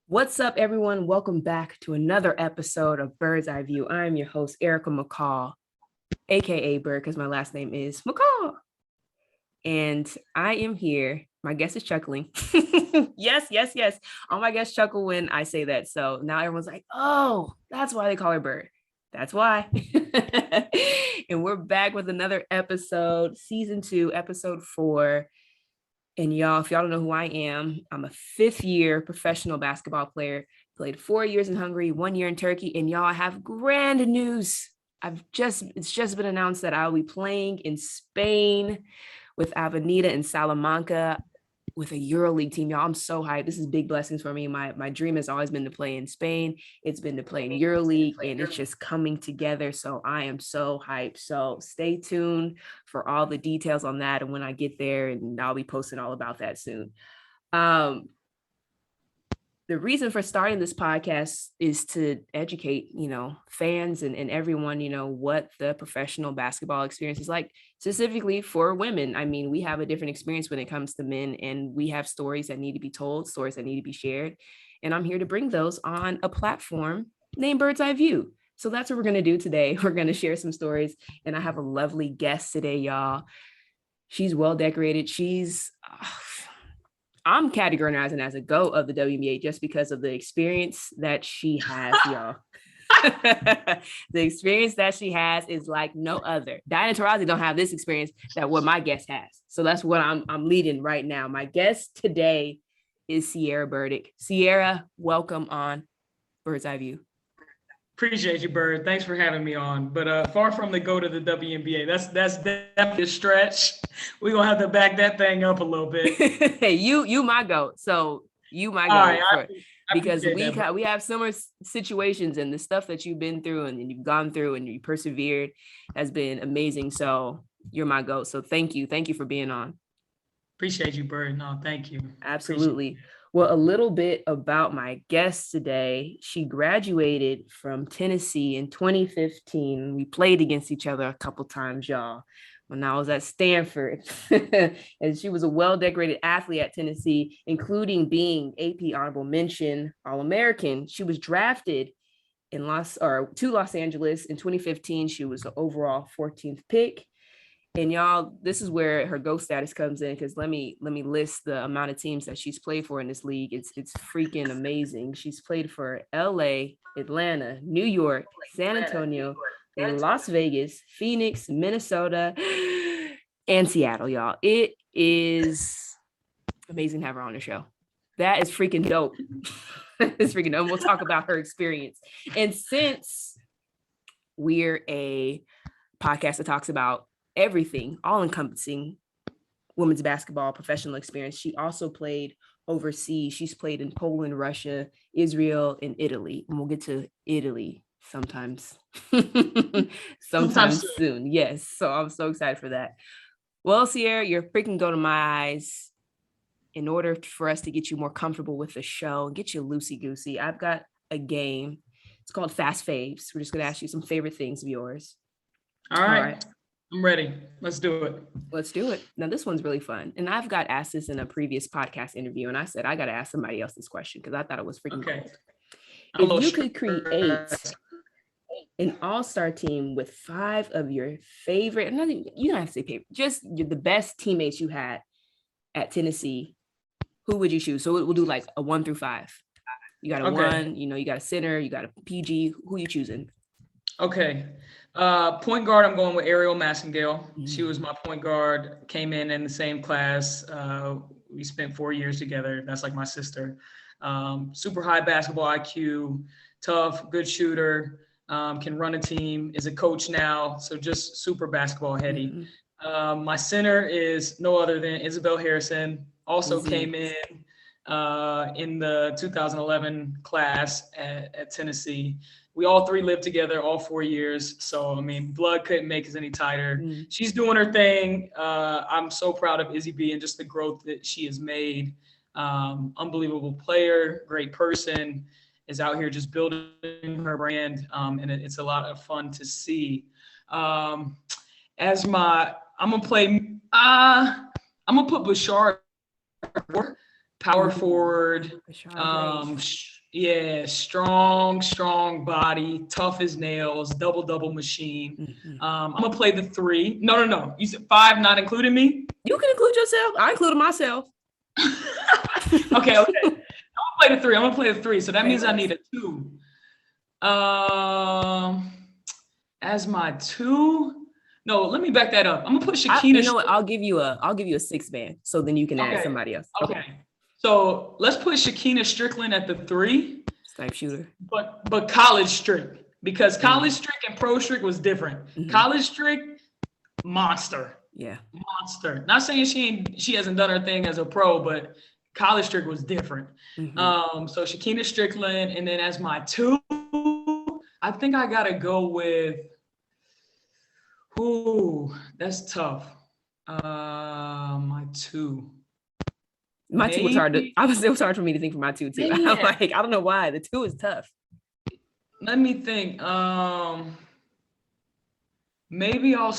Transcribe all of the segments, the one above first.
What's up, everyone? Welcome back to another episode of Bird's Eye View. I'm your host, Erica McCall, aka Bird, because my last name is McCall. And I am here. My guest is chuckling. Yes. All my guests chuckle when I say that. So now everyone's like, oh, that's why they call her Bird. That's why. And we're back with another episode, season 2, episode 4. And y'all, if y'all don't know who I am, I'm a 5th-year professional basketball player, played 4 years in Hungary, 1 year in Turkey. And y'all, I have grand news. It's just been announced that I'll be playing in Spain with Avenida and Salamanca with a EuroLeague team. Y'all, I'm so hyped. This is big blessings for me. My dream has always been to play in Spain. It's been to play in EuroLeague, and it's just coming together. So I am so hyped. So stay tuned for all the details on that. And when I get there, and I'll be posting all about that soon. The reason for starting this podcast is to educate, fans and everyone, what the professional basketball experience is like, specifically for women. I mean, we have a different experience when it comes to men, and we have stories that need to be told, stories that need to be shared. And I'm here to bring those on a platform named Bird's Eye View. So that's what we're going to do today. We're going to share some stories, and I have a lovely guest today, y'all. She's well decorated. I'm categorizing as a GOAT of the WNBA just because of the experience that she has, y'all. The experience that she has is like no other. Diana Taurasi don't have this experience that what my guest has. So that's what I'm leading right now. My guest today is Cierra Burdick. Cierra, welcome on Bird's Eye View. Appreciate you, Bird. Thanks for having me on. But far from the go to the WNBA. That's definitely a stretch. We're gonna have to back that thing up a little bit. Hey, you my GOAT. So you my GOAT. Because we have similar situations, and the stuff that you've been through and you've gone through and you persevered has been amazing. So you're my GOAT. So thank you for being on. Appreciate you, Bird. No, thank you. Absolutely. Well, a little bit about my guest today. She graduated from Tennessee in 2015. We played against each other a couple times, y'all, when I was at Stanford. And she was a well-decorated athlete at Tennessee, including being AP Honorable Mention All-American. She was drafted to Los Angeles in 2015. She was the overall 14th pick. And y'all, this is where her GOAT status comes in, because let me list the amount of teams that she's played for in this league. It's freaking amazing. She's played for LA, Atlanta, New York, San Antonio, Las Vegas, Phoenix, Minnesota, and Seattle, y'all. It is amazing to have her on the show. That is freaking dope. It's freaking dope. We'll talk about her experience. And since we're a podcast that talks about everything, all encompassing women's basketball professional experience, she also played overseas. She's played in Poland, Russia, Israel, and Italy. And we'll get to Italy sometime soon. Yes. So I'm so excited for that. Well, Cierra, you're freaking go to my eyes. In order for us to get you more comfortable with the show and get you loosey-goosey, I've got a game. It's called Fast Faves. We're just going to ask you some favorite things of yours. All right. I'm ready. Let's do it. Let's do it. Now, this one's really fun. And I've got asked this in a previous podcast interview, and I said, I got to ask somebody else this question because I thought it was freaking cool. If you could create an all-star team with 5 of your favorite, you don't have to say favorite, just the best teammates you had at Tennessee, who would you choose? So we'll do like a 1 through 5. You got a 1, you got a center, you got a PG. Who are you choosing? Okay. Point guard, I'm going with Ariel Massengale. Mm-hmm. She was my point guard, came in the same class. We spent 4 years together. That's like my sister. Super high basketball IQ, tough, good shooter, can run a team, is a coach now. So just super basketball heady. Mm-hmm. My center is no other than Isabel Harrison. Also came in the 2011 class at Tennessee. We all 3 lived together all 4 years. So, I mean, blood couldn't make us any tighter. Mm. She's doing her thing. I'm so proud of Izzy B and just the growth that she has made. Unbelievable player, great person, is out here just building her brand. And it's a lot of fun to see. I'm going to put Bashar, power forward. Yeah, strong body, tough as nails, double machine. Mhm. I'm gonna play the three. No. You said five, not including me. You can include yourself. I included myself. Okay. I'm gonna play the three. So that Say means I less. need a two. Um, as my two. No, let me back that up. I'm gonna put You Shakina. know what? I'll give you a six man, so then you can add Okay. somebody else. Okay. Okay. So let's put Shakina Strickland at the three, Snipe shooter. but college strict, because college Mm-hmm. strict and pro strict was different. Mm-hmm. College strict, monster. Yeah. Monster. Not saying she hasn't done her thing as a pro, but college strict was different. Mm-hmm. So Shakina Strickland, and then as my two, I think I gotta go with. Ooh, that's tough. My two. My two was hard to. Maybe. It was hard for me to think for my two too. I'm Man, like, I don't know why. The two is tough. let me think. Maybe I'm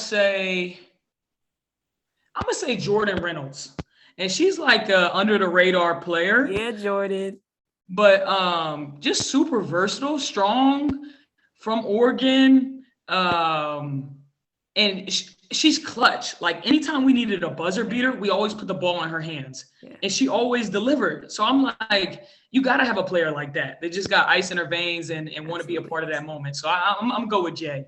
gonna say Jordan Reynolds, and she's like a under the radar player, Yeah, Jordan. but just super versatile, strong, from Oregon, and she's clutch. Like anytime we needed a buzzer beater, we always put the ball in her hands, Yeah. and she always delivered. So I'm like, you got to have a player like that. They just got ice in her veins and want to be a part of that moment. So I'm gonna go with Jay.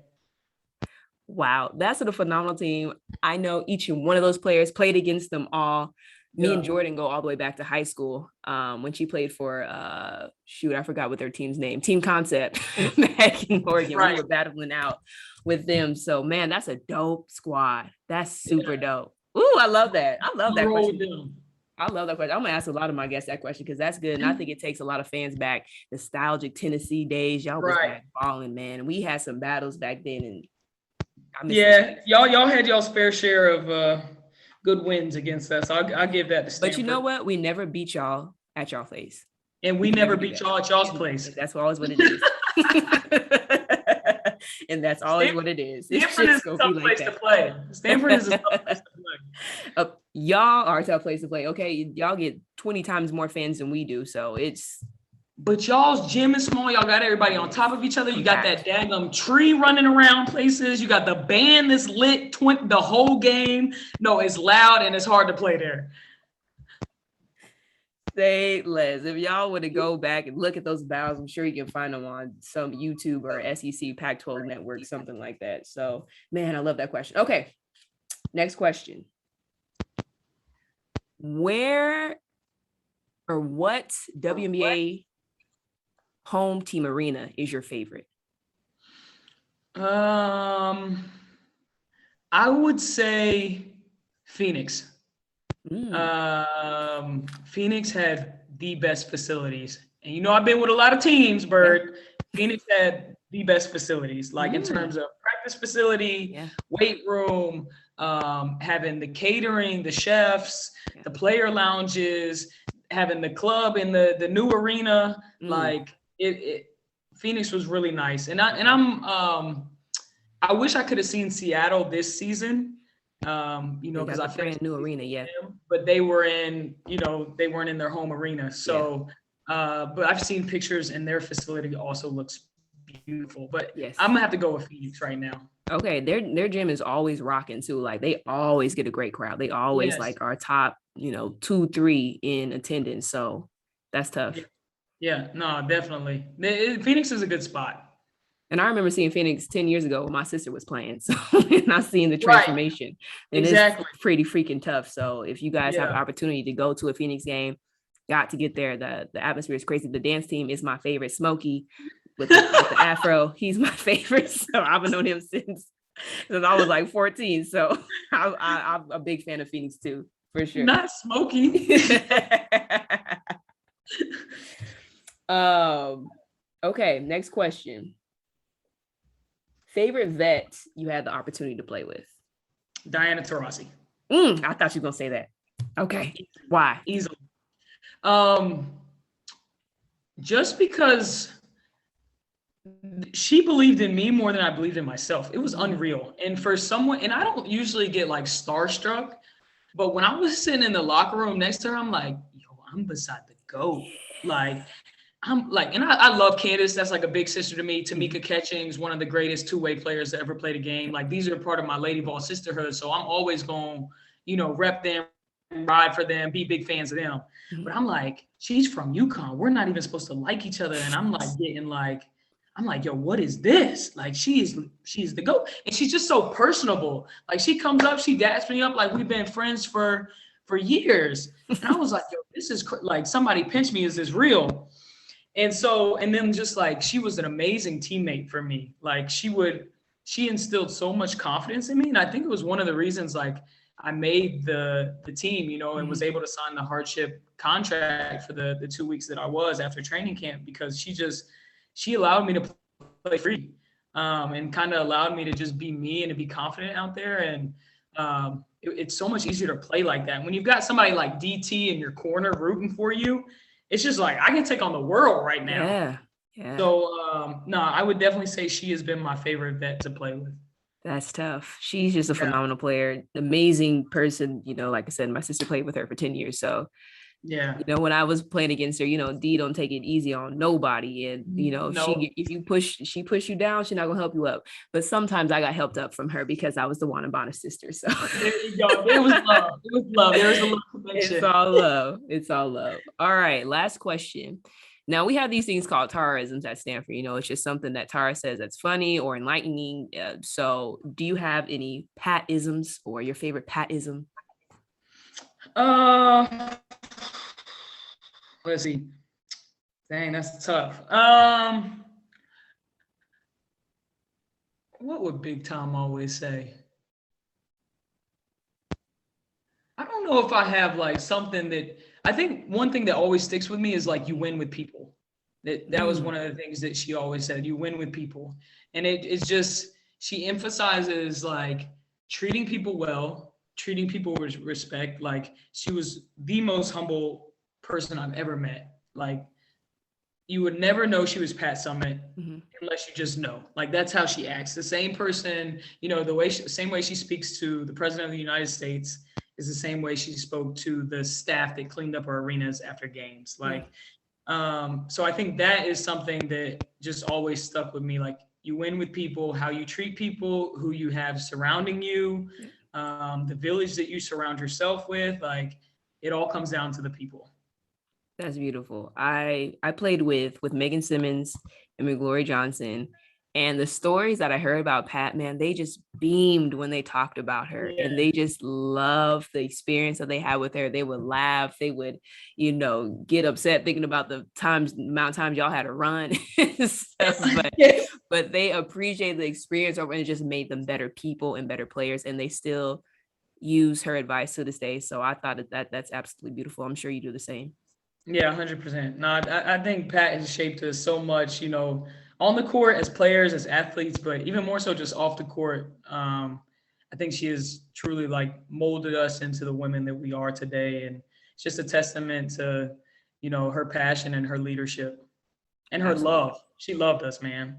Wow, that's a phenomenal team. I know each one of those players, played against them all. Me and Yeah. Jordan go all the way back to high school. When she played for I forgot what their team's name, Team Concept back in Oregon. Right. We were battling out with them. So man, that's a dope squad. That's super dope. Ooh, I love that. I love that Roll question. with them. I love that question. I'm gonna ask a lot of my guests that question because that's good. And I think it takes a lot of fans back. Nostalgic Tennessee days. Y'all was back balling, man. We had some battles back then, and I miss Yeah, y'all had y'all's fair share of good wins against us. I'll give that to Stanford. But you know what? We never beat y'all at y'all face. And we never beat y'all at y'all's place. That's always what it is. And that's always what it is. Stanford is a tough place to play. Stanford is a tough place to play. Y'all are a tough place to play. Okay, y'all get 20 times more fans than we do, so it's. But y'all's gym is small. Y'all got everybody on top of each other. You got that daggum tree running around places. You got the band that's lit the whole game. No, it's loud and it's hard to play there. Say less. If y'all were to go back and look at those battles, I'm sure you can find them on some YouTube or SEC Pac-12 network, something like that. So, man, I love that question. Okay, next question. Where or what WNBA home team arena is your favorite? I would say Phoenix. Phoenix had the best facilities. And you know, I've been with a lot of teams, Bird. Phoenix had the best facilities, like in terms of practice facility, weight room, having the catering, the chefs, the player lounges, having the club in the new arena. Like Phoenix was really nice. And I wish I could have seen Seattle this season. Because I brand new arena, but they were they weren't in their home arena. So, but I've seen pictures and their facility also looks beautiful. But I'm gonna have to go with Phoenix right now. Okay, their gym is always rocking too. Like they always get a great crowd. They always like are top, 2, 3 in attendance. So that's tough. Yeah, no, definitely. Phoenix is a good spot. And I remember seeing Phoenix 10 years ago when my sister was playing. So and I seen the transformation. And it's pretty freaking tough. So if you guys have an opportunity to go to a Phoenix game, got to get there. The atmosphere is crazy. The dance team is my favorite. Smokey with the afro. He's my favorite. So I've known him since I was like 14. So I'm a big fan of Phoenix too, for sure. Not Smokey. Okay, next question. Favorite vet you had the opportunity to play with? Diana Taurasi. I thought you were gonna say that. Okay, why? Easily. Just because she believed in me more than I believed in myself. It was unreal. And for someone, and I don't usually get like starstruck, but when I was sitting in the locker room next to her, I'm like, yo, I'm beside the GOAT. Like, I'm like, and I love Candace. That's like a big sister to me. Mhm. Tamika Catchings, one of the greatest two-way players to ever play the game. Like these are part of my Lady Ball sisterhood. So I'm always going, rep them, ride for them, be big fans of them. But Mhm. I'm like, she's from UConn. We're not even supposed to like each other. And I'm like getting like, I'm like, yo, what is this? Like she's the GOAT. And she's just so personable. Like she comes up, she daps me up like we've been friends for years. And I was like, yo, this is like somebody pinch me. Is this real? And so, and then just like she was an amazing teammate for me. Like she instilled so much confidence in me. And I think it was one of the reasons like I made the team, and was Mhm. able to sign the hardship contract for the 2 weeks that I was after training camp, because she allowed me to play free, and kind of allowed me to just be me and to be confident out there. And it's so much easier to play like that when you've got somebody like DT in your corner rooting for you. It's just like I can take on the world right now. Yeah. Yeah. So no, I would definitely say she has been my favorite vet to play with. That's tough. She's just a Yeah, phenomenal player, amazing person. Like I said, my sister played with her for 10 years. So, yeah. when I was playing against her, Dee don't take it easy on nobody. And, No, if she push you down, she's not gonna help you up. But sometimes I got helped up from her because I was the Wanabana sister. So there you go. There was love. It was love. There was a little it's connection. all love. It's all love. All right. Last question. Now we have these things called Taraisms at Stanford. It's just something that Tara says that's funny or enlightening. So, do you have any Pat-isms or your favorite Pat-ism? Uh, let's see. Dang, that's tough. What would Big Tom always say? I don't know if I have like something that I think one thing that always sticks with me is like you win with people. That was one Mm, of the things that she always said. You win with people. And it's just she emphasizes like treating people well, treating people with respect. Like she was the most humble person I've ever met. Like you would never know she was Pat Summit mhm. unless you just know. Like that's how she acts. The same person, same way she speaks to the president of the United States is the same way she spoke to the staff that cleaned up our arenas after games. Mm. Like, so I think that is something that just always stuck with me. Like you win with people, how you treat people, who you have surrounding you, Yeah. the village that you surround yourself with. Like it all comes down to the people. That's beautiful. I played with Megan Simmons and McGlory Johnson, and the stories that I heard about Pat, man, they just beamed when they talked about her, and Yeah. they just loved the experience that they had with her. They would laugh, they would, get upset thinking about the amount of times y'all had to run and stuff, but they appreciate the experience over, and it just made them better people and better players, and they still use her advice to this day. So I thought that's absolutely beautiful. I'm sure you do the same. Yeah, 100%. No, I think Pat has shaped us so much, on the court as players, as athletes, but even more so just off the court. I think she has truly like molded us into the women that we are today. And it's just a testament to, her passion and her leadership and her Absolutely. love. She loved us, man.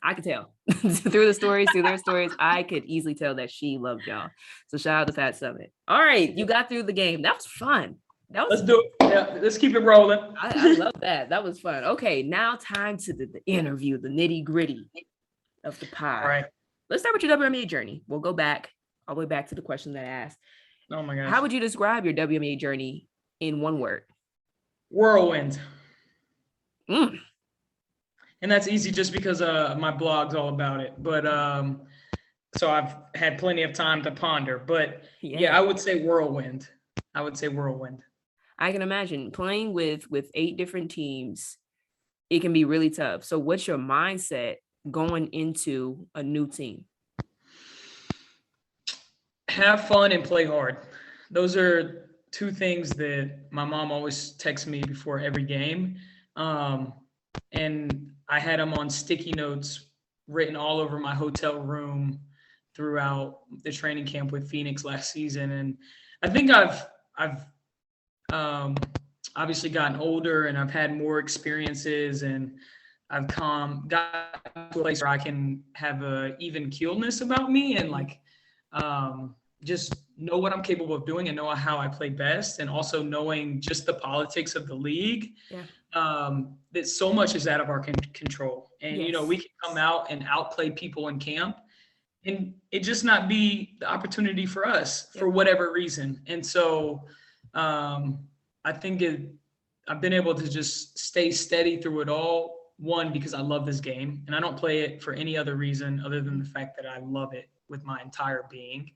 I could tell through their stories, I could easily tell that she loved y'all. So shout out to Pat Summit. All right, you got through the game. That was fun. That Let's was do it. Yeah, let's keep it rolling. I love that. That was fun. Okay, now time to the interview, the nitty gritty of the All pod. right. Let's start with your WMA journey. We'll go back all the way back to the question that I asked. Oh my gosh. How would you describe your WMA journey in one word? Whirlwind. Mm, And that's easy just because my blog's all about it. But so I've had plenty of time to ponder. But yeah, yeah, I would say whirlwind. I would say whirlwind. I can imagine playing with 8 different teams. It can be really tough. So, what's your mindset going into a new team? Have fun and play hard. Those are two things that my mom always texts me before every game. Um, and I had them on sticky notes written all over my hotel room throughout the training camp with Phoenix last season. And I think I've um, obviously gotten older and I've had more experiences and I've got to a place where I can have a even keelness about me and like just know what I'm capable of doing and know how I play best, and also knowing just the politics of the league, Yeah. that so much is out of our control. And, we Yes. can come out and outplay people in camp and it just not be the opportunity for us for Yep. whatever reason. And so I think I've been able to just stay steady through it all. One, because I love this game and I don't play it for any other reason other than the fact that I love it with my entire being.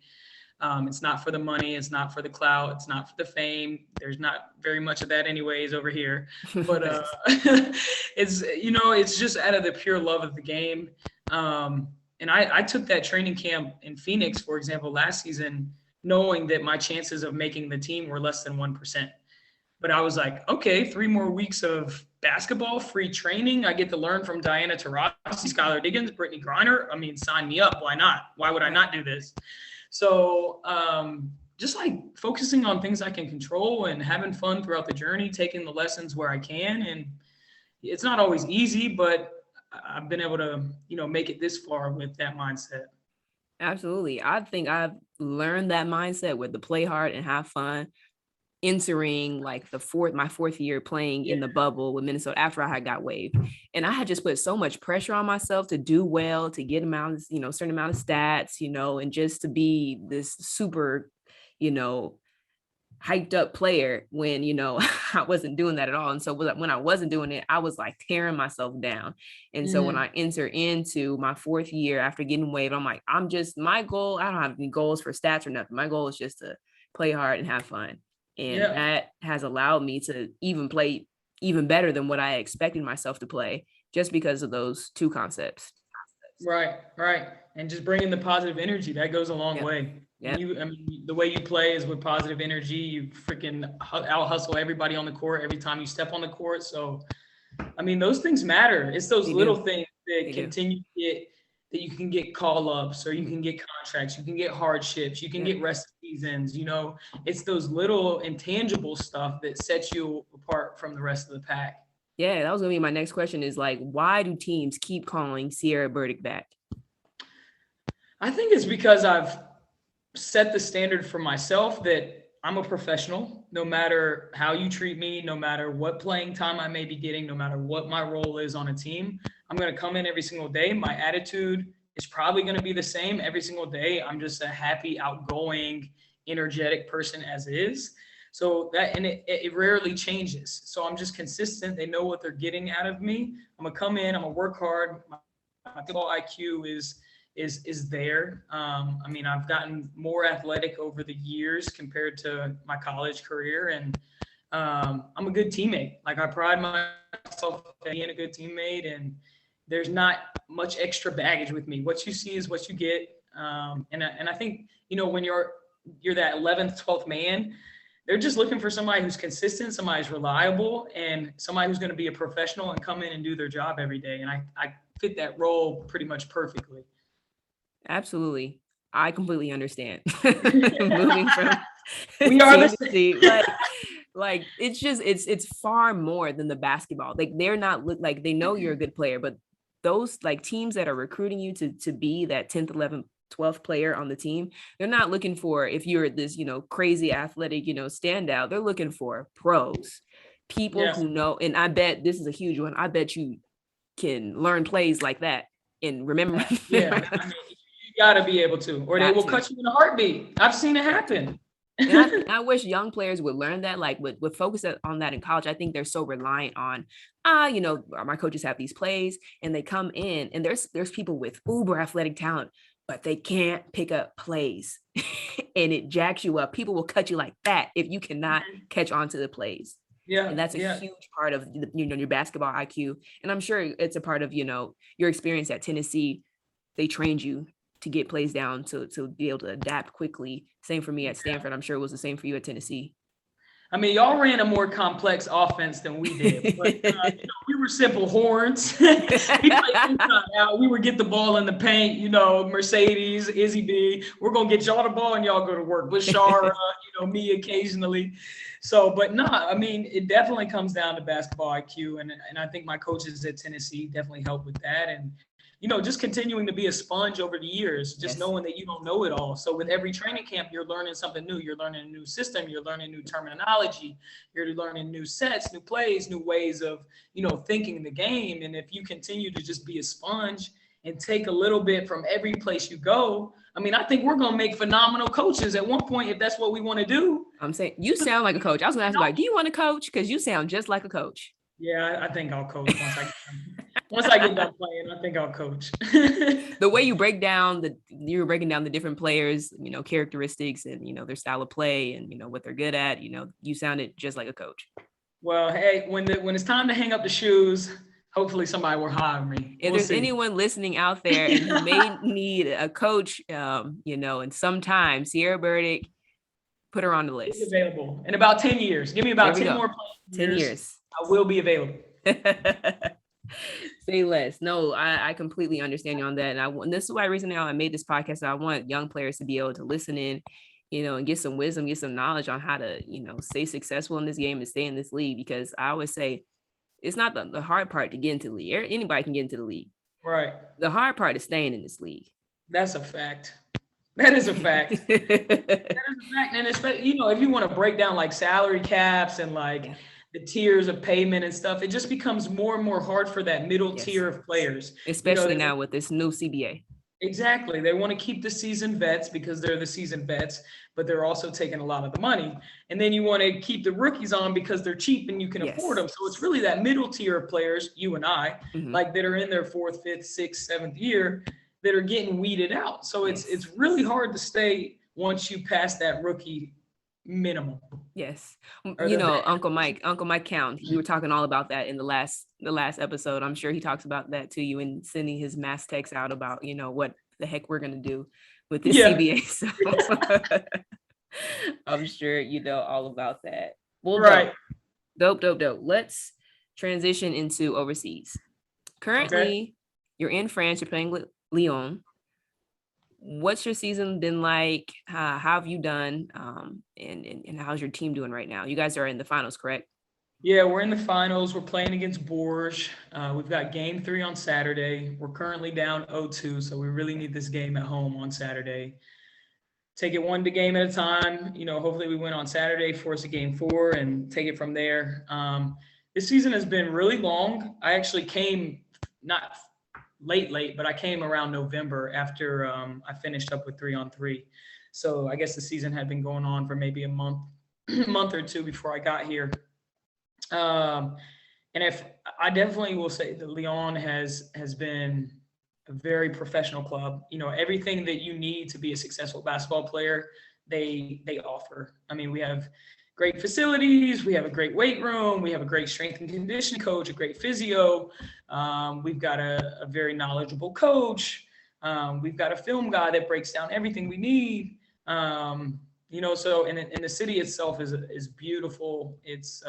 It's not for the money. It's not for the clout. It's not for the fame. There's not very much of that anyways over here. But it's just out of the pure love of the game. And I took that training camp in Phoenix, for example, last season, knowing that my chances of making the team were less than 1%. But I was like, okay, 3 more weeks of basketball, free training. I get to learn from Diana Taurasi, Skylar Diggins, Brittany Griner. I mean, sign me up. Why not? Why would I not do this? So just like focusing on things I can control and having fun throughout the journey, taking the lessons where I can. And it's not always easy, but I've been able to, make it this far with that mindset. Absolutely. I think I've learned that mindset with the play hard and have fun entering like my fourth year playing in the bubble with Minnesota after I had got waived. And I had just put so much pressure on myself to do well, to get amount, certain amount of stats, and just to be this super, hyped up player when, I wasn't doing that at all. And so when I wasn't doing it, I was like tearing myself down. And so when I enter into my fourth year after getting waived, I'm like, my goal, I don't have any goals for stats or nothing. My goal is just to play hard and have fun. And that has allowed me to even play even better than what I expected myself to play just because of those two concepts. Right. And just bringing the positive energy, that goes a long way. Yeah. The way you play is with positive energy. You freaking out hustle everybody on the court every time you step on the court. So, those things matter. It's those little things that continue to get, that you can get call-ups or you can get contracts, you can get hardships, you can get rest seasons, it's those little intangible stuff that sets you apart from the rest of the pack. Yeah, that was gonna be my next question is like, why do teams keep calling Cierra Burdick back? I think it's because I've set the standard for myself that I'm a professional, no matter how you treat me, no matter what playing time I may be getting, no matter what my role is on a team. I'm going to come in every single day. My attitude is probably going to be the same every single day. I'm just a happy, outgoing, energetic person as is. So that, and it rarely changes. So I'm just consistent. They know what they're getting out of me. I'm going to come in, I'm going to work hard. My basketball IQ is there. I've gotten more athletic over the years compared to my college career. And I'm a good teammate. Like, I pride myself in being a good teammate, and there's not much extra baggage with me. What you see is what you get. And I think, when you're that 11th, 12th man, they're just looking for somebody who's consistent, somebody who's reliable, and somebody who's going to be a professional and come in and do their job every day. And I fit that role pretty much perfectly. Absolutely. I completely understand. Moving from we are the same. Like it's far more than the basketball. Like, they're not like, they know you're a good player, but those like teams that are recruiting you to be that 10th, 11th, 12th player on the team, they're not looking for, if you're this, crazy athletic, standout, they're looking for pros, people who know. And I bet this is a huge one. I bet you can learn plays like that and remember. You gotta be able to, or they will cut you in a heartbeat. I've seen it happen. And I wish young players would learn that, like would focus on that in college. I think they're so reliant on, my coaches have these plays and they come in and there's people with uber athletic talent, but they can't pick up plays and it jacks you up. People will cut you like that if you cannot catch on to the plays. Yeah. And that's a huge part of, your basketball IQ. And I'm sure it's a part of, your experience at Tennessee. They trained you to get plays down to be able to adapt quickly. Same for me at Stanford. I'm sure it was the same for you at Tennessee. Y'all ran a more complex offense than we did. But, we were simple horns. We played inside out. We would get the ball in the paint, Mercedes, Izzy B. We're going to get y'all the ball and y'all go to work. Bashara, me occasionally. So, but no, it definitely comes down to basketball IQ. And I think my coaches at Tennessee definitely helped with that. And just continuing to be a sponge over the years, just Yes. knowing that you don't know it all. So with every training camp, you're learning something new. You're learning a new system. You're learning new terminology. You're learning new sets, new plays, new ways of, thinking the game. And if you continue to just be a sponge and take a little bit from every place you go, I mean, I think we're going to make phenomenal coaches at one point if that's what we want to do. I'm saying you sound like a coach. I was gonna ask you, like, do you want to coach? Because you sound just like a coach. Yeah, I think I'll coach once I get done playing. I think I'll coach. The way you were breaking down the different players, characteristics and their style of play and what they're good at. You sounded just like a coach. Well, hey, when it's time to hang up the shoes, hopefully somebody will hire me. If there's anyone listening out there and who may need a coach, and sometime Cierra Burdick, put her on the list. It's available in about 10 years. Give me about 10 more 10 years. I will be available. Say less. No, I completely understand you on that. And this is why reason now I made this podcast. I want young players to be able to listen in, and get some wisdom, get some knowledge on how to, stay successful in this game and stay in this league. Because I always say it's not the hard part to get into the league. Anybody can get into the league. Right. The hard part is staying in this league. That's a fact. That is a fact. That is a fact. And especially, if you want to break down like salary caps and like the tiers of payment and stuff, it just becomes more and more hard for that middle tier of players. Especially now with this new CBA. Exactly. They want to keep the seasoned vets because they're the seasoned vets, but they're also taking a lot of the money. And then you want to keep the rookies on because they're cheap and you can afford them. So it's really that middle tier of players, you and I, like that are in their 4th, 5th, 6th, 7th year that are getting weeded out. So it's really hard to stay once you pass that rookie minimum. Yes. Uncle Mike Count, we were talking all about that in the last episode. I'm sure he talks about that to you and sending his mass text out about, what the heck we're going to do with this CBA. So I'm sure you know all about that. Well, right. Dope. Let's transition into overseas. Currently, you're in France, you're playing with Lyon. What's your season been like? How have you done? And how's your team doing right now? You guys are in the finals, correct? Yeah, we're in the finals. We're playing against Bourges. We've got game 3 on Saturday. We're currently down 0-2, so we really need this game at home on Saturday. Take it one game at a time. Hopefully we win on Saturday, force a game 4, and take it from there. This season has been really long. I actually came not late, but I came around November after I finished up with 3-on-3. So I guess the season had been going on for maybe a month or two before I got here. And if I definitely will say that Lyon has been a very professional club. Everything that you need to be a successful basketball player, they offer. I mean, we have great facilities, we have a great weight room, we have a great strength and conditioning coach, a great physio. We've got a very knowledgeable coach. We've got a film guy that breaks down everything we need. So and the city itself is beautiful. It's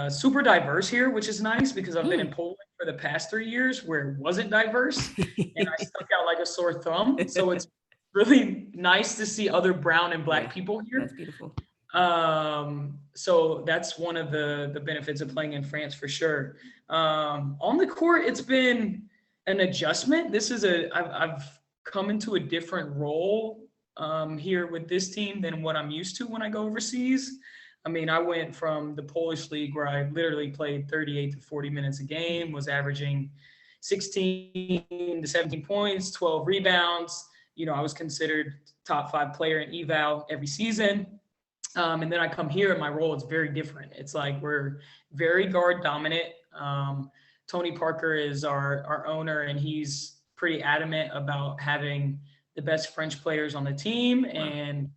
super diverse here, which is nice because I've been in Poland for the past 3 years where it wasn't diverse and I stuck out like a sore thumb. So it's really nice to see other brown and black people here. That's beautiful. So that's one of the benefits of playing in France for sure. On the court, it's been an adjustment. I've come into a different role here with this team than what I'm used to when I go overseas. I mean, I went from the Polish league where I literally played 38 to 40 minutes a game, was averaging 16 to 17 points, 12 rebounds. I was considered top 5 player in eval every season. And then I come here and my role is very different. It's like we're very guard dominant. Tony Parker is our owner, and he's pretty adamant about having the best French players on the team, and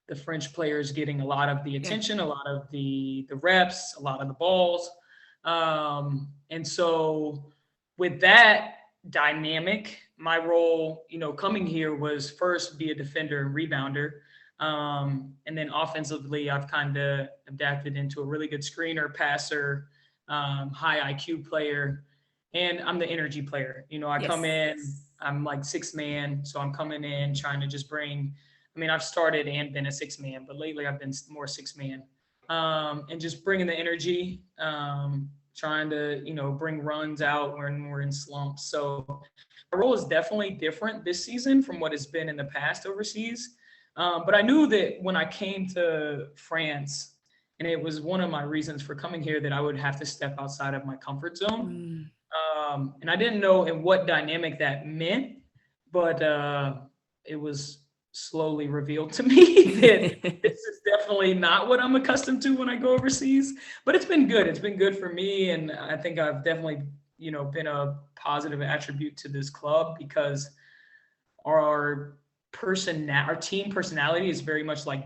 the French players getting a lot of the attention, a lot of the reps, a lot of the balls. And so with that dynamic, my role, coming here was first be a defender and rebounder. And then offensively, I've kind of adapted into a really good screener, passer, high IQ player, and I'm the energy player. I come in, I'm like 6th man, so I'm coming in trying to just bring. I mean, I've started and been a 6th man, but lately I've been more 6th man, and just bringing the energy. trying to, bring runs out when we're in slumps. So my role is definitely different this season from what it's been in the past overseas. But I knew that when I came to France, and it was one of my reasons for coming here, that I would have to step outside of my comfort zone. Mm. And I didn't know in what dynamic that meant, but it was slowly revealed to me that this is definitely not what I'm accustomed to when I go overseas. But it's been good. It's been good for me, and I think I've definitely, been a positive attribute to this club because our team personality is very much like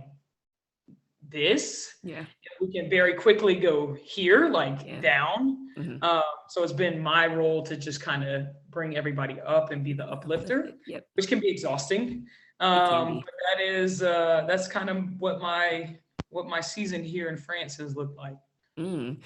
this. Yeah. We can very quickly go here, like Yeah. down. Mm-hmm. So it's been my role to just kind of bring everybody up and be the uplifter, Yep. which can be exhausting. It can be. But that's kind of what my season here in France has looked like. Mm.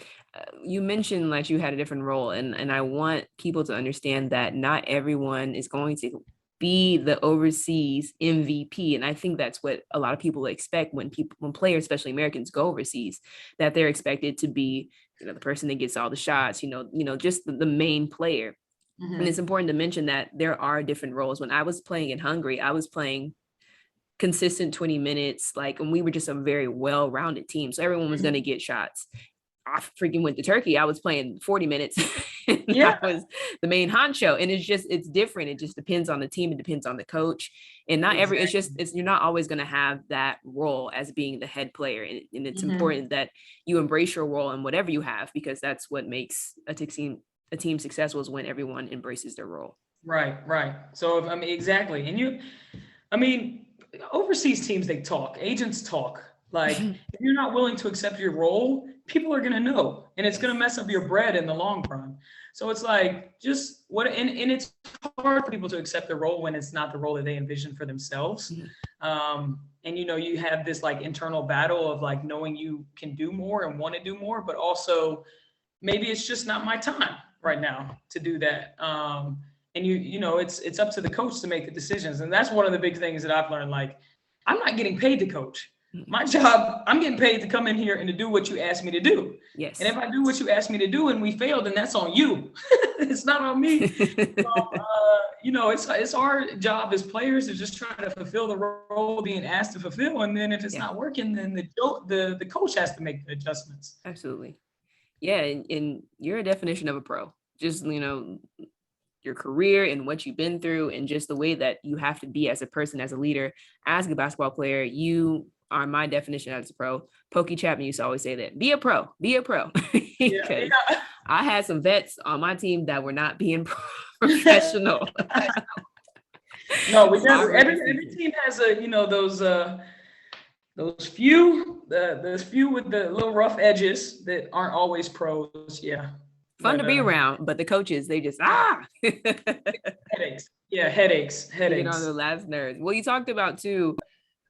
You mentioned like you had a different role, and I want people to understand that not everyone is going to be the overseas MVP. And I think that's what a lot of people expect when players, especially Americans, go overseas, that they're expected to be, the person that gets all the shots, just the main player. And it's important to mention that there are different roles. When I was playing in Hungary, I was playing consistent 20 minutes, and we were just a very well-rounded team. So everyone was going to get shots. I freaking went to Turkey. I was playing 40 minutes. Yeah. I was the main honcho. And it's different. It just depends on the team. It depends on the coach. And not every, you're not always going to have that role as being the head player. And it's important that you embrace your role in whatever you have, because that's what makes a team successful, is when everyone embraces their role. Right. So, exactly. And overseas teams, they talk, agents talk. Like, if you're not willing to accept your role, people are going to know, and it's going to mess up your bread in the long run. So it's like, and it's hard for people to accept the role when it's not the role that they envision for themselves. And, you have this like internal battle of like knowing you can do more and want to do more, but also maybe it's just not my time right now to do that. And it's up to the coach to make the decisions. And that's one of the big things that I've learned. Like, I'm not getting paid to coach. My job, I'm getting paid to come in here and to do what you asked me to do. Yes. And if I do what you asked me to do and we fail, then that's on you. It's not on me. So, it's our job as players to just try to fulfill the role being asked to fulfill. And then if it's not working, then the coach has to make the adjustments. Absolutely. Yeah. And you're a definition of a pro. Just, your career and what you've been through, and just the way that you have to be as a person, as a leader, as a basketball player. You are my definition as a pro. Pokey Chapman used to always say that, be a pro. Because I had some vets on my team that were not being professional. No, we never. Every team has those few with the little rough edges that aren't always pros. Yeah. Fun to be around, but the coaches, they just headaches. Yeah, headaches. Get on the last nerves. Well, you talked about too,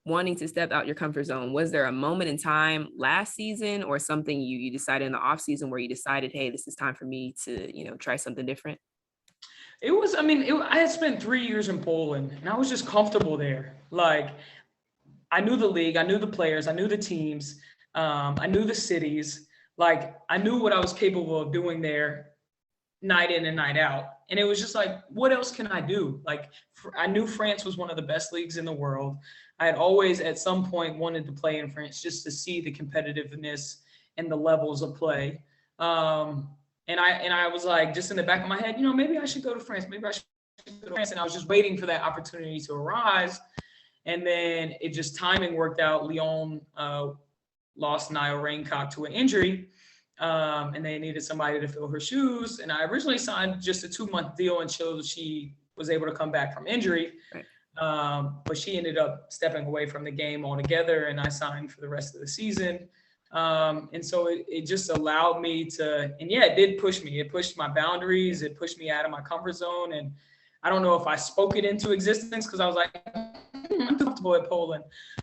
wanting to step out your comfort zone. Was there a moment in time last season, or something you decided in the off season where you decided, hey, this is time for me to try something different? It was. I had spent 3 years in Poland, and I was just comfortable there. Like, I knew the league, I knew the players, I knew the teams, I knew the cities. Like, I knew what I was capable of doing there night in and night out. And it was just like, what else can I do? Like, I knew France was one of the best leagues in the world. I had always at some point wanted to play in France just to see the competitiveness and the levels of play. And I was like, just in the back of my head, maybe I should go to France. Maybe I should go to France. And I was just waiting for that opportunity to arise. And then it just timing worked out. Lyon lost Niall Raincock to an injury, and they needed somebody to fill her shoes. And I originally signed just a 2-month deal until she was able to come back from injury. Right. But she ended up stepping away from the game altogether, and I signed for the rest of the season. And so it just allowed me to, and yeah, it did push me. It pushed my boundaries. It pushed me out of my comfort zone. And I don't know if I spoke it into existence because I was like, I'm comfortable in Poland,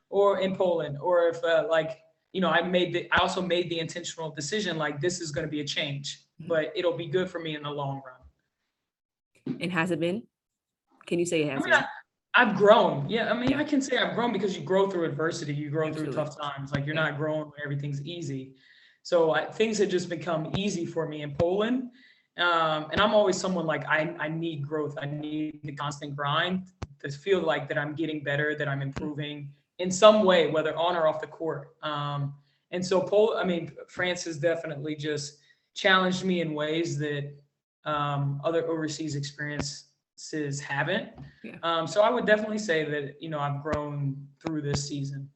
or if I also made the intentional decision, like, this is going to be a change, but it'll be good for me in the long run. And has it been? Can you say it has been? I've grown. Yeah. I can say I've grown because you grow through adversity. You grow through tough times. Like, you're not growing when everything's easy. So things had just become easy for me in Poland. And I'm always someone like I need growth. I need the constant grind to feel like that I'm getting better, that I'm improving in some way, whether on or off the court. And so France has definitely just challenged me in ways that other overseas experiences haven't. Yeah. So I would definitely say that, I've grown through this season.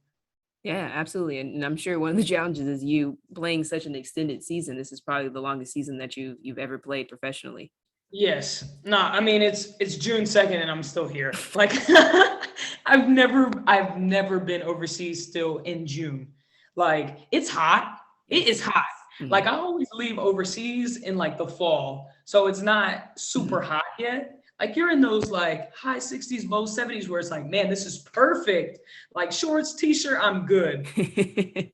Yeah, absolutely. And I'm sure one of the challenges is you playing such an extended season. This is probably the longest season that you've ever played professionally. Yes. No, I mean it's June 2nd and I'm still here. Like I've never been overseas still in June. Like it's hot. It Yes. is hot. Like I always leave overseas in like the fall. So it's not super hot yet. Like you're in those like high 60s, low 70s where it's like, man, this is perfect. Like shorts, t-shirt, I'm good. Here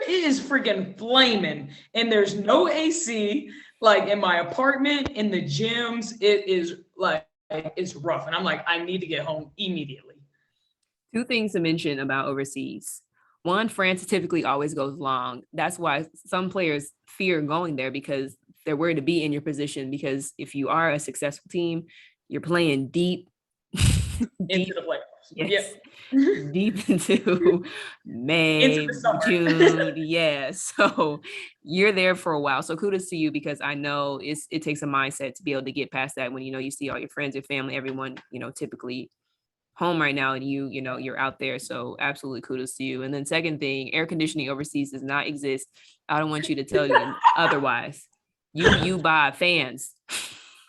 it is freaking flaming and there's no AC. Like in my apartment, in the gyms, it is like it's rough. And I'm like, I need to get home immediately. Two things to mention about overseas. One, France typically always goes long. That's why some players fear going there because they're worried to be in your position. Because if you are a successful team, you're playing deep, Into the playoffs. yes, Yep. deep into Into May, the summer. June. Yeah. So you're there for a while. So kudos to you because I know it takes a mindset to be able to get past that when you see all your friends, your family, everyone, typically home right now and you're out there. So absolutely kudos to you. And then second thing, air conditioning overseas does not exist. I don't want you to tell you otherwise. You buy fans.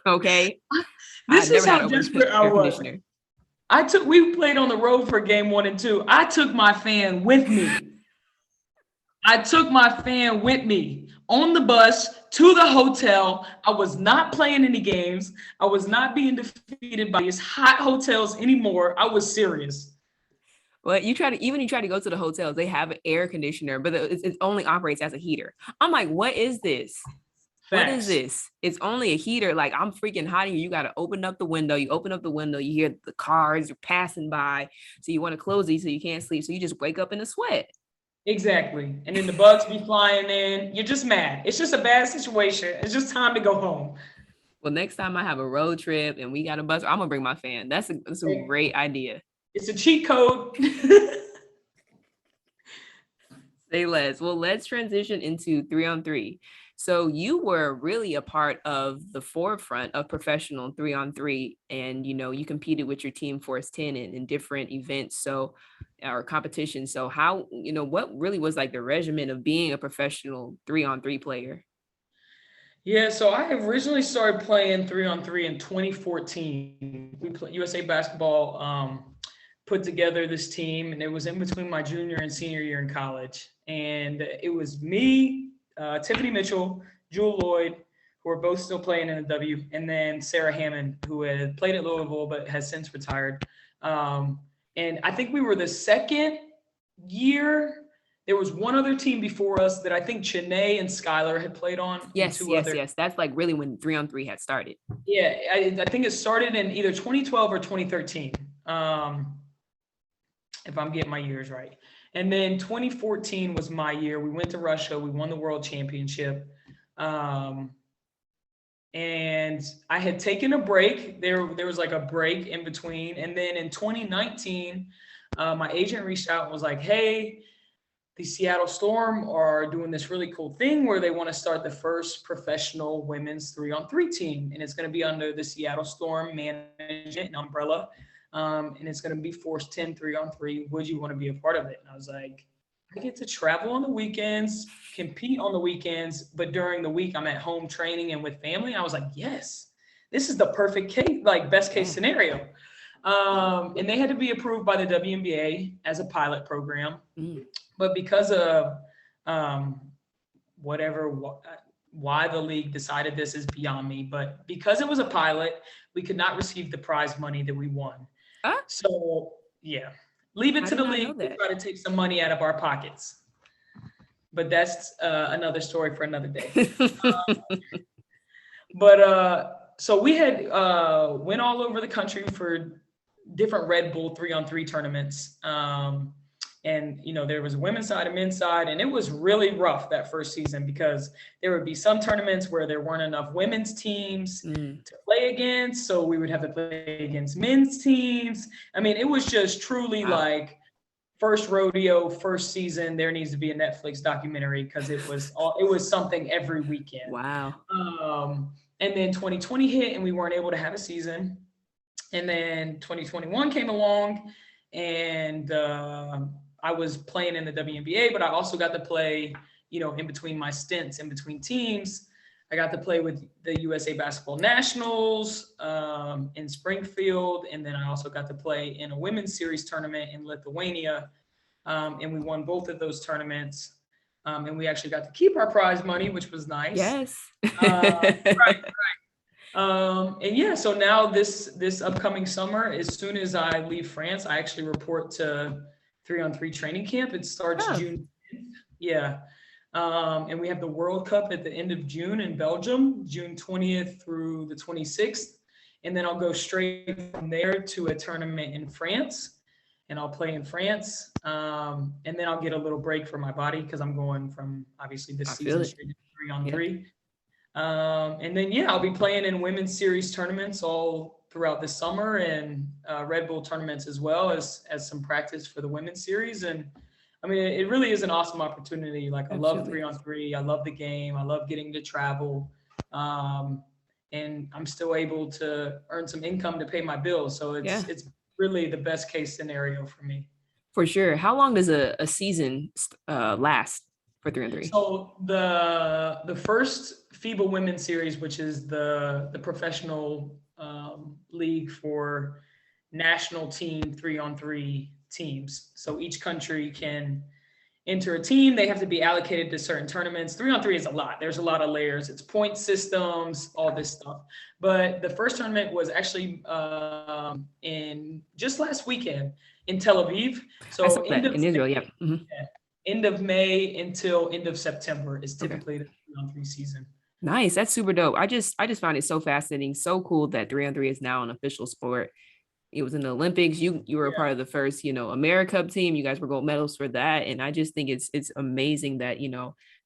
Okay. I This is never had how over desperate I air was. conditioner. We played on the road for game 1 and 2. I took my fan with me. I took my fan with me on the bus to the hotel. I was not playing any games. I was not being defeated by these hot hotels anymore. I was serious. Well, you try to go to the hotels, they have an air conditioner, but it only operates as a heater. I'm like, what is this? What is Facts. this? It's only a heater. Like I'm freaking hot here. You got to open up the window. You open up the window, you hear the cars, you're passing by. So you want to close these so you can't sleep. So you just wake up in a sweat. Exactly. And then the bugs be flying in. You're just mad. It's just a bad situation. It's just time to go home. Well, next time I have a road trip and we got a bus, I'm gonna bring my fan. That's a great idea. It's a cheat code. Say less. Well, let's transition into 3-on-3. So you were really a part of the forefront of professional 3-on-3, and you competed with your team Force 10 in different events, so or competitions. So how what really was like the regimen of being a professional 3-on-3 player? Yeah, so I originally started playing 3-on-3 in 2014. USA Basketball put together this team, and it was in between my junior and senior year in college. And it was me, Tiffany Mitchell, Jewel Lloyd, who are both still playing in the W, and then Sarah Hammond, who had played at Louisville but has since retired. And I think we were the second year. There was one other team before us that I think Chennai and Skylar had played on. Yes. That's like really when 3-on-3 had started. Yeah, I think it started in either 2012 or 2013, if I'm getting my years right. And then 2014 was my year. We went to Russia. We won the world championship. And I had taken a break. There was like a break in between. And then in 2019, my agent reached out and was like, hey, the Seattle Storm are doing this really cool thing where they want to start the first professional women's 3-on-3 team. And it's going to be under the Seattle Storm management and umbrella. And it's going to be Force 10 3-on-3. Would you want to be a part of it? And I was like, I get to travel on the weekends, compete on the weekends, but during the week I'm at home training and with family. I was like, yes, this is the perfect case, like best case scenario. And they had to be approved by the WNBA as a pilot program. But because of why the league decided this is beyond me. But because it was a pilot, we could not receive the prize money that we won. So, yeah, leave it to the league to try to take some money out of our pockets. But that's another story for another day. So we had went all over the country for different Red Bull 3-on-3 tournaments. And, there was a women's side and men's side, and it was really rough that first season because there would be some tournaments where there weren't enough women's teams Mm. to play against. So we would have to play against men's teams. I mean, it was just truly Wow. like first rodeo, first season. There needs to be a Netflix documentary because it was something every weekend. Wow. And then 2020 hit and we weren't able to have a season. And then 2021 came along, and I was playing in the WNBA, but I also got to play, in between my stints, in between teams. I got to play with the USA Basketball Nationals in Springfield, and then I also got to play in a women's series tournament in Lithuania, and we won both of those tournaments. And we actually got to keep our prize money, which was nice. Yes. Right. And yeah, so now this upcoming summer, as soon as I leave France, I actually report to 3-on-3 training camp. It starts Oh. June 10th. Yeah. And we have the World Cup at the end of June in Belgium, June 20th through the 26th. And then I'll go straight from there to a tournament in France, and I'll play in France. And then I'll get a little break for my body because I'm going from obviously this I feel season it. straight to 3-on-3. And then, yeah, I'll be playing in women's series tournaments all throughout the summer, and Red Bull tournaments as well as some practice for the women's series. And I mean, it really is an awesome opportunity. Like, I love Absolutely. 3-on-3. I love the game. I love getting to travel. And I'm still able to earn some income to pay my bills. So Yeah, it's really the best case scenario for me. for sure. How long does a season last for 3-on-3? So the first FIBA Women's Series, which is the professional league for national team 3-on-3 teams. So each country can enter a team. They have to be allocated to certain tournaments. 3-on-3 is a lot. There's a lot of layers. It's point systems, all this stuff. But the first tournament was actually in just last weekend in Tel Aviv. So I saw that in Israel. Yep. Mhm. end of May until end of September is Okay. typically the 3-on-3 season. Nice. That's super dope. I just found it so fascinating, so cool that 3-on-3 is now an official sport. It was in the Olympics. You were a part of the first, AmeriCup team. You guys were gold medals for that. And I just think it's amazing that,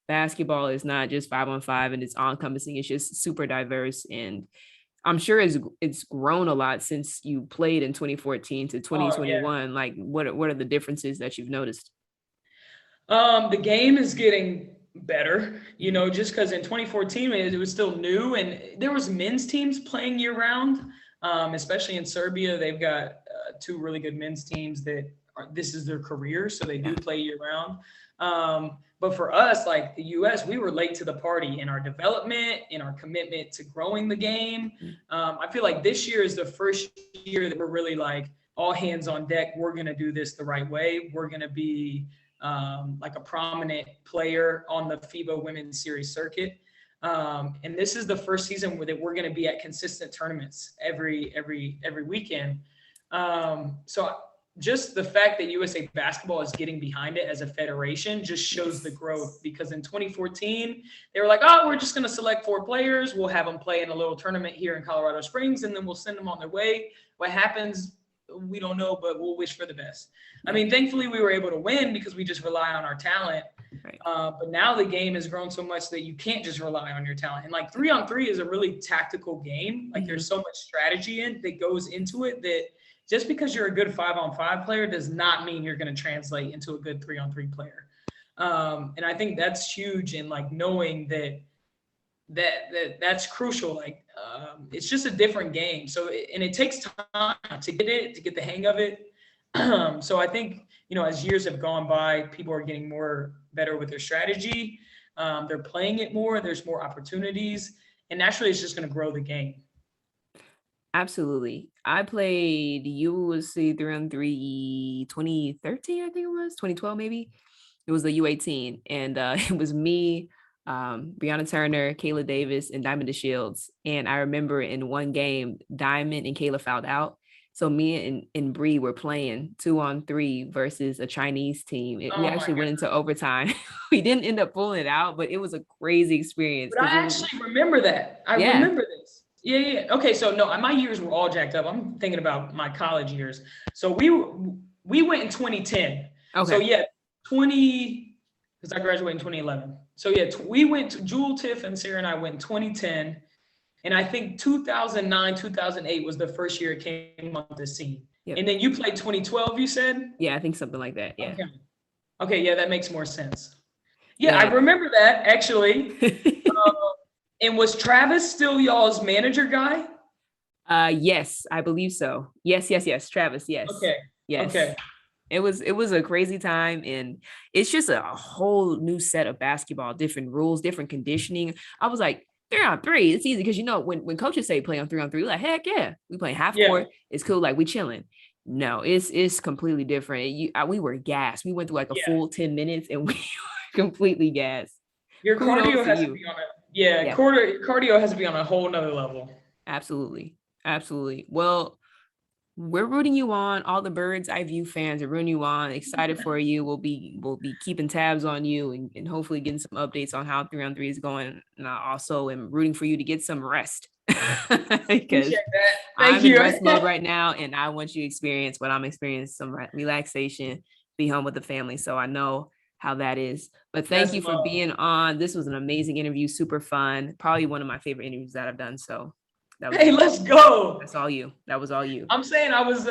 basketball is not just 5-on-5 and it's all encompassing. It's just super diverse. And I'm sure it's grown a lot since you played in 2014 to Oh, yeah. 2021. Like what are the differences that you've noticed? The game is getting better, just because in 2014 it was still new and there was men's teams playing year round, especially in Serbia. They've got two really good men's teams that this is their career, so they do play year round. But for us, like the US, we were late to the party in our development, in our commitment to growing the game. I feel like this year is the first year that we're really like all hands on deck. We're going to do this the right way. We're going to be like a prominent player on the FIBA Women's Series circuit. And this is the first season that we're going to be at consistent tournaments every weekend. So just the fact that USA Basketball is getting behind it as a federation just shows the growth, because in 2014, they were like, oh, we're just going to select 4 players. We'll have them play in a little tournament here in Colorado Springs, and then we'll send them on their way. What happens, we don't know, but we'll wish for the best. I mean, thankfully, we were able to win because we just rely on our talent. Right. But now the game has grown so much that you can't just rely on your talent. And like 3-on-3 is a really tactical game. Like there's so much strategy that goes into it that just because you're a good 5-on-5 player does not mean you're going to translate into a good 3-on-3 player. And I think that's huge in like knowing that's crucial. Like it's just a different game. So and it takes time to get the hang of it. So I think, as years have gone by, people are getting better with their strategy. They're playing it more. There's more opportunities, and naturally it's just going to grow the game. Absolutely. I played USC 3-on-3 2013, I think it was 2012, maybe. It was the U18, and it was me, Breonna Turner, Kayla Davis, and Diamond DeShields. And I remember in one game, Diamond and Kayla fouled out. So me and Bree were playing 2-on-3 versus a Chinese team. We actually went into overtime. We didn't end up pulling it out, but it was a crazy experience. But I actually remember that. I remember this. Yeah. Okay, so no, my years were all jacked up. I'm thinking about my college years. So we went in 2010. So Okay. yeah, 20, because I graduated in 2011. So yeah, we went to Jewel, Tiff, and Sarah and I went in 2010. And I think 2009, 2008 was the first year it came on the scene. Yep. And then you played 2012, you said? Yeah, I think something like that. Yeah. Okay. Okay, yeah, that makes more sense. Yeah, I Yeah. remember that actually. And was Travis still y'all's manager guy? Yes, I believe so. Yes, yes, yes. Travis, yes. Okay. Yes. Okay. It was a crazy time, and it's just a whole new set of basketball, different rules, different conditioning. I was like, 3-on-3, it's easy because when coaches say play on 3-on-3, we're like, heck yeah, we play half Yeah. court, it's cool, like we chilling. No, it's completely different. We were gassed. We went through like a Yeah. full 10 minutes and we were completely gassed. Your Kudos cardio to has to you. be on a yeah, Yeah, cardio has to be on a whole nother level. absolutely. Absolutely. Well, we're rooting you on. All the Bird's Eye View fans are rooting you on. Excited for you. We'll be keeping tabs on you and hopefully getting some updates on how 3-on-3 is going. And I also am rooting for you to get some rest because Appreciate that. Thank I'm in you. rest mode right now, and I want you to experience what I'm experiencing, some relaxation, be home with the family. So I know how that is. But thank That's you for love. being on. This was an amazing interview, super fun. Probably one of my favorite interviews that I've done. So that was Hey, let's go. that's all you. That was all you. I'm saying I was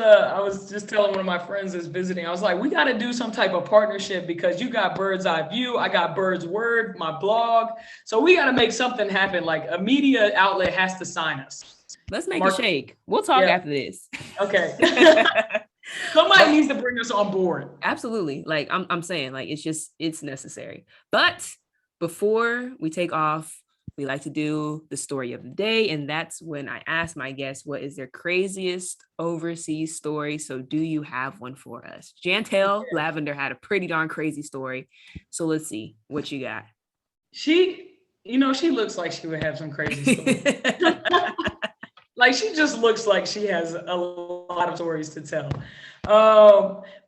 just telling one of my friends that's visiting. I was like, we got to do some type of partnership because you got Bird's Eye View, I got Bird's Word, my blog. So we got to make something happen. Like a media outlet has to sign us. Let's make a shake. We'll talk Yeah. after this. Okay. Somebody needs to bring us on board. Absolutely. Like I'm saying, like it's necessary. But before we take off, we like to do the story of the day. And that's when I ask my guests, what is their craziest overseas story? So do you have one for us? Jantel Lavender had a pretty darn crazy story. So let's see what you got. She looks like she would have some crazy stories. Like she just looks like she has a lot of stories to tell.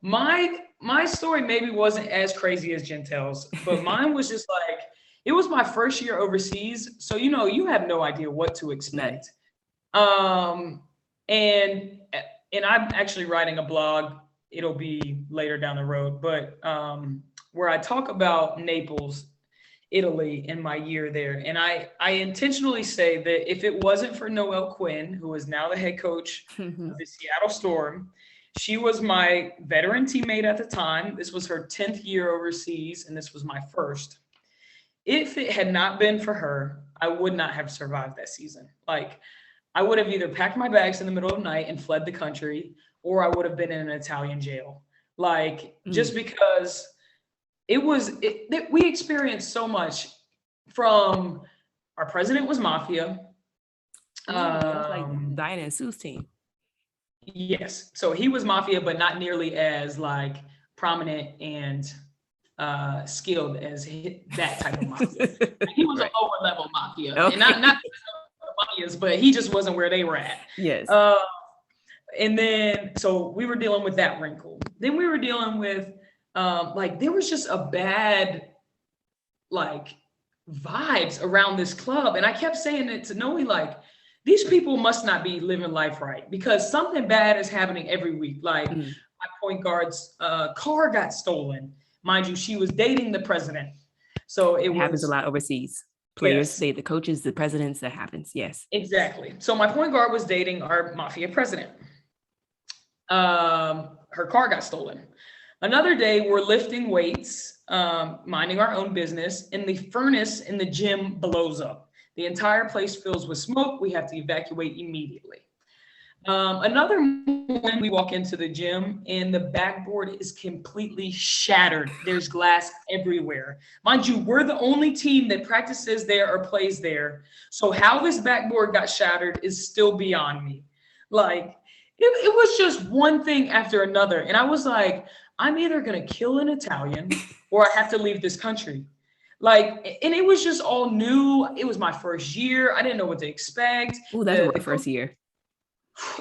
My story maybe wasn't as crazy as Gentel's, but mine was just like, it was my first year overseas. So, you have no idea what to expect. And I'm actually writing a blog. It'll be later down the road, but where I talk about Naples, Italy, in my year there. And I intentionally say that if it wasn't for Noelle Quinn, who is now the head coach of the Seattle Storm, she was my veteran teammate at the time. This was her 10th year overseas, and this was my first. If it had not been for her, I would not have survived that season. Like, I would have either packed my bags in the middle of the night and fled the country, or I would have been in an Italian jail. Like, just because we experienced so much from our president was mafia. It was like Diana and Sue's team. Yes. So he was mafia, but not nearly as like prominent and skilled as that type of mafia. He was a lower level mafia. Okay. And not mafias, but he just wasn't where they were at. Yes. And then so we were dealing with that wrinkle. Then we were dealing with there was just a bad vibes around this club. And I kept saying it to Noe, like, these people must not be living life right because something bad is happening every week. Like my point guard's car got stolen. Mind you, she was dating the president. So it happens a lot overseas. Players date the coaches, the presidents, that happens. Yes. Exactly. So my point guard was dating our mafia president. Her car got stolen. Another day, we're lifting weights, minding our own business, and the furnace in the gym blows up. The entire place fills with smoke. We have to evacuate immediately. Another morning, we walk into the gym, and the backboard is completely shattered. There's glass everywhere. Mind you, we're the only team that practices there or plays there. So how this backboard got shattered is still beyond me. Like, it was just one thing after another. And I was like, I'm either going to kill an Italian or I have to leave this country. Like, and it was just all new. It was my first year. I didn't know what to expect. Oh, that's my first year.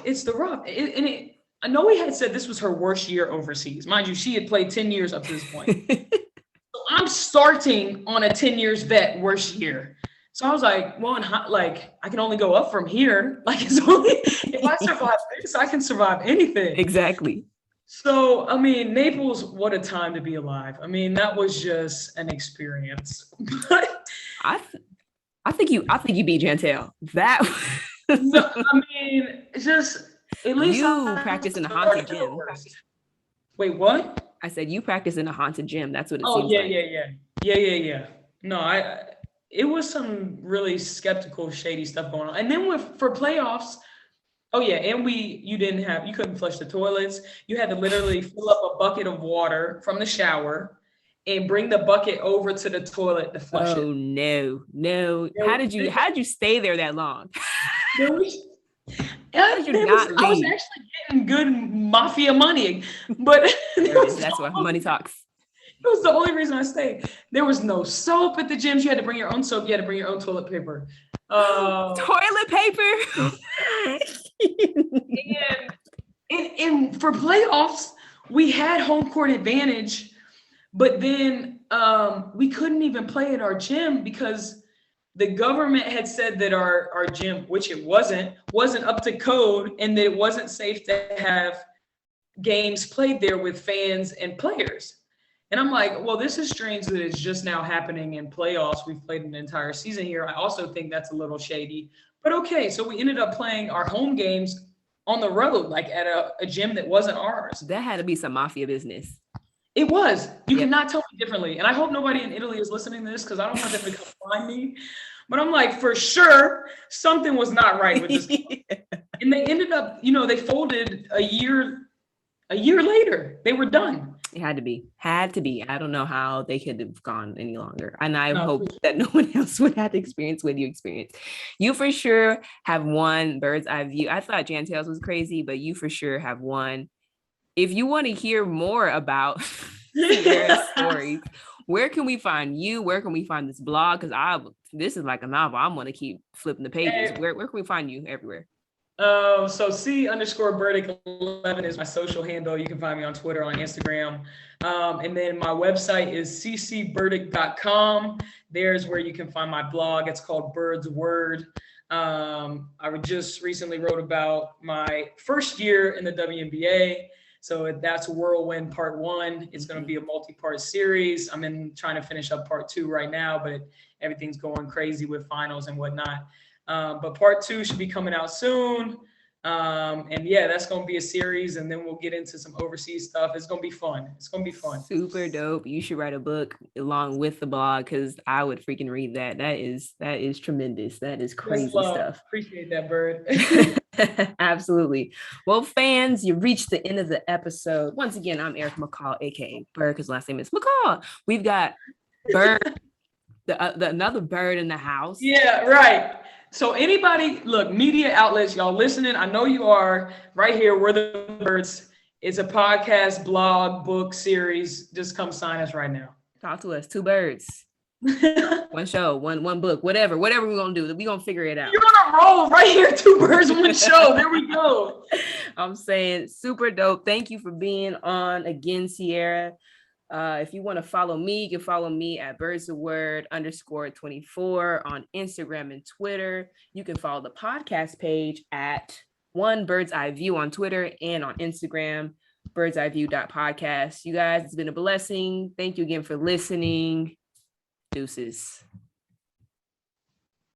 It's the rough. I know we had said this was her worst year overseas. Mind you, she had played 10 years up to this point. So I'm starting on a 10 years vet worst year. So I was like, well, I can only go up from here. Like, it's only if I survive this, I can survive anything. Exactly. So, I mean, Naples, what a time to be alive. I mean, that was just an experience. But I I think you beat Jantel. That no, I mean, it's just at least you I practice in a haunted started the gym. worst. Wait, what? I said you practice in a haunted gym. That's what it Oh seems yeah, like. yeah, yeah, yeah, yeah, yeah. No, it was some really skeptical, shady stuff going on. And then for playoffs, oh yeah, and you couldn't flush the toilets. You had to literally fill up a bucket of water from the shower and bring the bucket over to the toilet to flush it. Oh no, no. There, How did you stay there that long? there was, How did you not I was leave? actually getting good mafia money, but There it is. That's why money talks. it was the only reason I stayed. There was no soap at the gyms. You had to bring your own soap. You had to bring your own toilet paper. Toilet paper. And for playoffs, we had home court advantage, but then we couldn't even play at our gym because the government had said that our gym, which it wasn't up to code, and that it wasn't safe to have games played there with fans and players. And I'm like, well, this is strange that it's just now happening in playoffs. We've played an entire season here. I also think that's a little shady. But okay, so we ended up playing our home games on the road, like at a gym that wasn't ours. That had to be some mafia business. It was. You Yep. cannot tell me differently. And I hope nobody in Italy is listening to this because I don't want them to come find me. But I'm like, for sure, something was not right with this. And they ended up, they folded a year later. They were done. It had to be. Had to be. I don't know how they could have gone any longer. And I No, hope that no one else would have the experience with you experience. You for sure have won bird's eye view. I thought Jan Tales was crazy, but you for sure have won. If you want to hear more about Sierra's stories, where can we find you? Where can we find this blog? Because this is like a novel. I'm going to keep flipping the pages. Hey. Where can we find you everywhere? So C_Burdick11 is my social handle. You can find me on Twitter, on Instagram. And then my website is ccburdick.com. There's where you can find my blog. It's called Bird's Word. I just recently wrote about my first year in the WNBA. So that's Whirlwind Part 1. It's going to be a multi-part series. I'm trying to finish up Part 2 right now, but everything's going crazy with finals and whatnot. But Part 2 should be coming out soon. And yeah, that's going to be a series. And then we'll get into some overseas stuff. It's going to be fun. It's going to be fun. Super dope. You should write a book along with the blog because I would freaking read that. That is tremendous. That is crazy stuff. Appreciate that, Bird. Absolutely. Well, fans, you reached the end of the episode. Once again, I'm Eric McCall, aka Bird, because last name is McCall. We've got Bird, another bird in the house. Yeah, right. So anybody, look, media outlets, y'all listening, I know you are right here. We're the Birds. It's a podcast, blog, book series. Just come sign us right now. Talk to us. Two birds. One show, one book, whatever we're gonna do, we're gonna figure it out. You're on a roll right here. Two birds, one show. There we go. I'm saying super dope. Thank you for being on again, Cierra. If you want to follow me, you can follow me at birdsofword_24 on Instagram and Twitter. You can follow the podcast page at One Bird's Eye View on Twitter and on Instagram, birdseyeView.podcast. You guys, it's been a blessing. Thank you again for listening. Deuces.